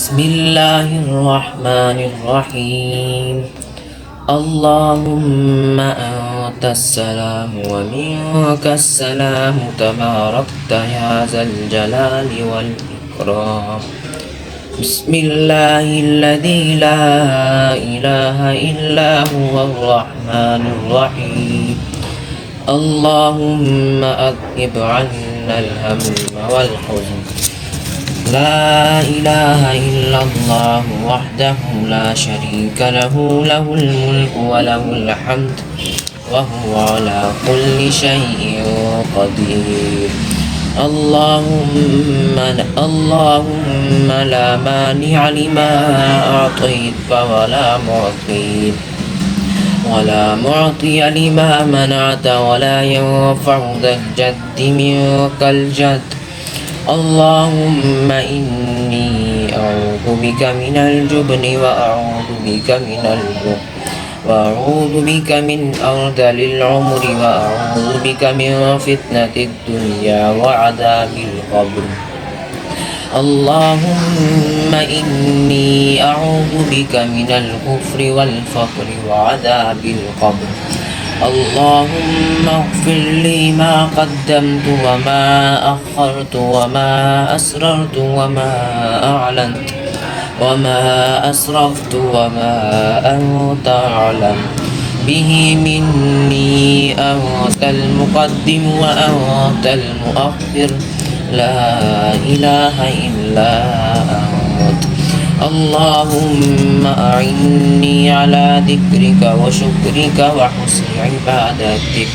بسم الله الرحمن الرحيم. اللهم أنت السلام ومنك السلام، تباركت يا ذا الجلال والإكرام. بسم الله الذي لا إله إلا هو الرحمن الرحيم. اللهم أذهب عنا الهم والحزن. لا إله إلا الله وحده لا شريك له، له الملك وله الحمد وهو على كل شيء قدير. اللهم لا مانع لما أعطيت ولا معطي لما منعت، ولا ينفع ذا الجد منك الجد. اللهم إني أعوذ بك من الجبن وأعوذ بك من أرذل العمر، وأعوذ بك من فتنة الدنيا وعذاب القبر. اللهم إني أعوذ بك من الكفر والفقر وعذاب القبر. اللهم اغفر لي ما قدمت وما أخرت وما أسررت وما أعلنت وما أسرفت وما أنت أعلم به مني. أنت المقدم وأنت المؤخر، لا إله إلا أنت. اللهم أعني على ذكرك وشكرك وحسن عبادتك.